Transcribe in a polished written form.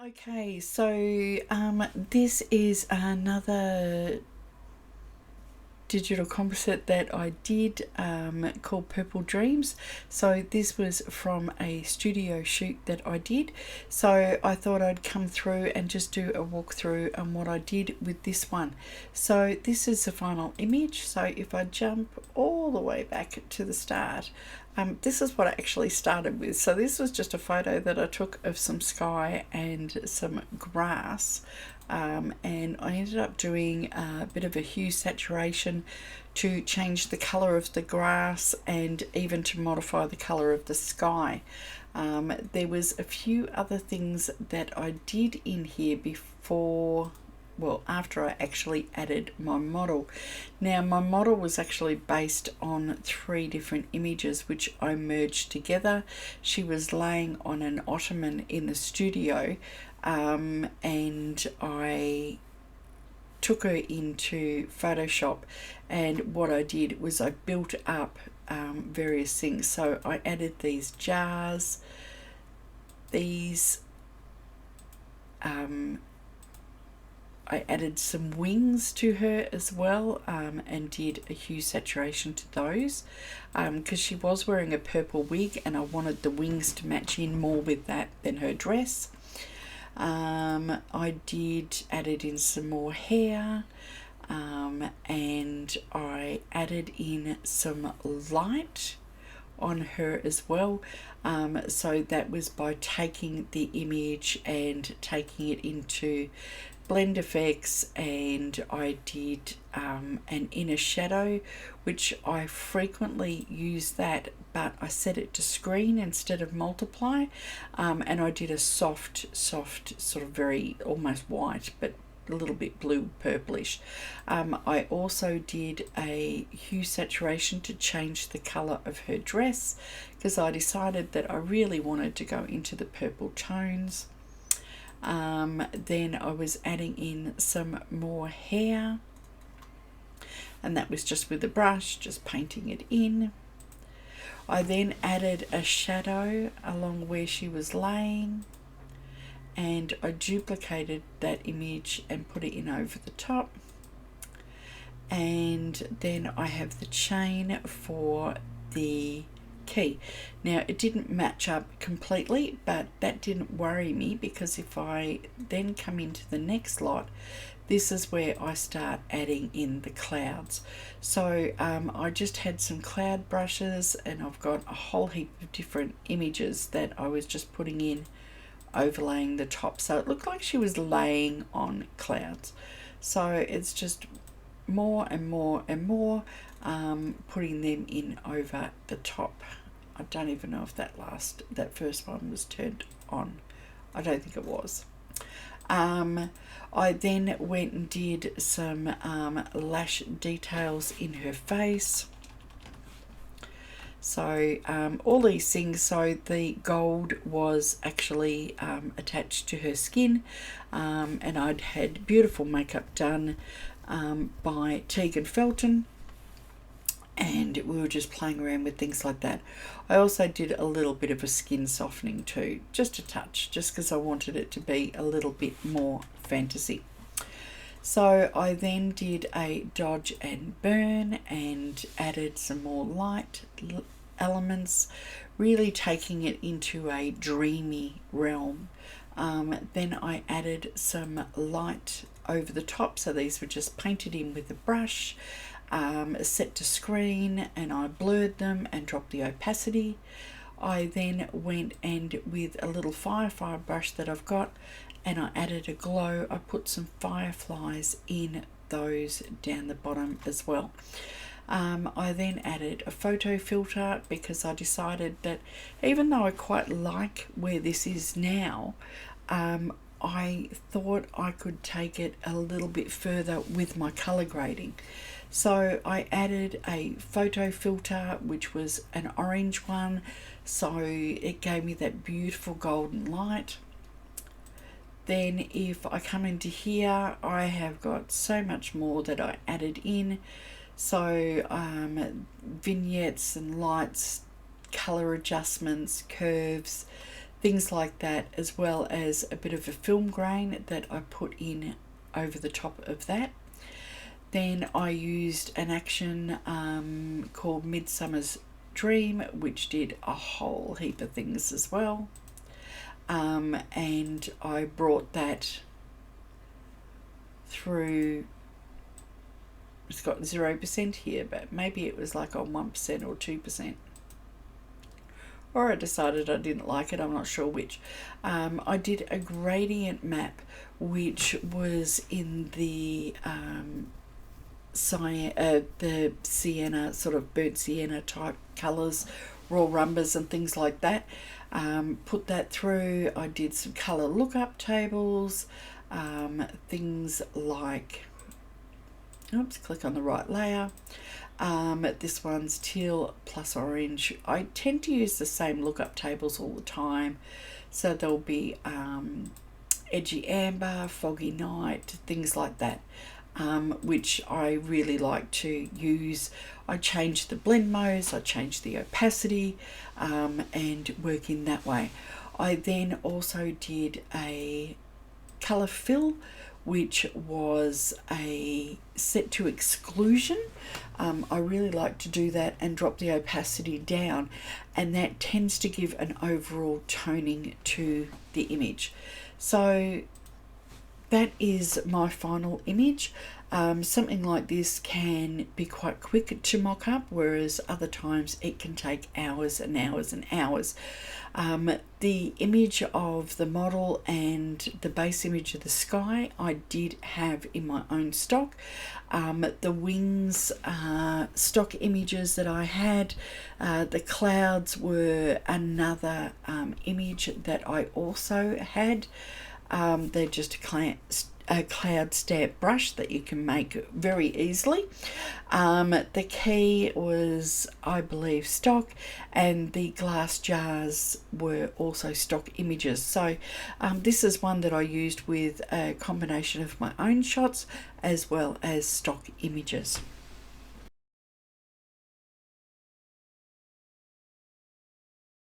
Okay, so this is another digital composite that I did called Purple Dreams. So this was from a studio shoot that I did. So I thought I'd come through and just do a walkthrough on what I did with this one. So this is the final image. So if I jump all the way back to the start, this is what I actually started with. So this was just a photo that I took of some sky and some grass. And I ended up doing a bit of a hue saturation to change the colour of the grass and even to modify the colour of the sky. There was a few other things that I did in here after I actually added my model. Now my model was actually based on 3 different images which I merged together. She was laying on an ottoman in the studio, and I took her into Photoshop, and what I did was I built up various things. So I added these jars, these I added some wings to her as well, and did a hue saturation to those because she was wearing a purple wig and I wanted the wings to match in more with that than her dress. I added in some more hair, and I added in some light on her as well. So that was by taking the image and taking it into blend effects, and I did an inner shadow, which I frequently use that, but I set it to screen instead of multiply, and I did a soft sort of very almost white but a little bit blue purplish. I also did a hue saturation to change the colour of her dress because I decided that I really wanted to go into the purple tones. Then I was adding in some more hair, and that was just with a brush, just painting it in. I then added a shadow along where she was laying, and I duplicated that image and put it in over the top. And then I have the chain for the key. Now it didn't match up completely, but that didn't worry me because if I then come into the next lot, this is where I start adding in the clouds. So I just had some cloud brushes, and I've got a whole heap of different images that I was just putting in, overlaying the top, so it looked like she was laying on clouds. So it's just more and more and more, putting them in over the top. I don't even know if that first one was turned on. I don't think it was. I then went and did some lash details in her face. So all these things, so the gold was actually attached to her skin, and I'd had beautiful makeup done by Teighan Felton, and we were just playing around with things like that. I also did a little bit of a skin softening too, just a touch, just because I wanted it to be a little bit more fantasy. So I then did a dodge and burn and added some more light elements, really taking it into a dreamy realm. Then I added some light over the top, so these were just painted in with a brush, set to screen, and I blurred them and dropped the opacity. I then went and with a little firefly brush that I've got, and I added a glow. I put some fireflies in those down the bottom as well. I then added a photo filter because I decided that even though I quite like where this is now, I thought I could take it a little bit further with my color grading. So I added a photo filter, which was an orange one, so it gave me that beautiful golden light. Then if I come into here, I have got so much more that I added in. So vignettes and lights, color adjustments, curves, things like that, as well as a bit of a film grain that I put in over the top of that. Then I used an action called Midsummer's Dream, which did a whole heap of things as well. And I brought that through. It's got 0% here, but maybe it was like on 1% or 2%. Or I decided I didn't like it, I'm not sure which. I did a gradient map, which was in the the sienna, sort of burnt sienna type colours, raw rumbers and things like that. Put that through. I did some colour lookup tables, things like, oops, click on the right layer. This one's teal plus orange. I tend to use the same lookup tables all the time. So there'll be edgy amber, foggy night, things like that, which I really like to use. I change the blend modes, I change the opacity, and work in that way. I then also did a colour fill, which was a set to exclusion. I really like to do that and drop the opacity down, and that tends to give an overall toning to the image. So that is my final image. Something like this can be quite quick to mock up, whereas other times it can take hours and hours and hours. The image of the model and the base image of the sky I did have in my own stock. The wings stock images that I had. The clouds were another image that I also had. They're just a cloud stamp brush that you can make very easily. The key was, I believe, stock, and the glass jars were also stock images. So this is one that I used with a combination of my own shots as well as stock images.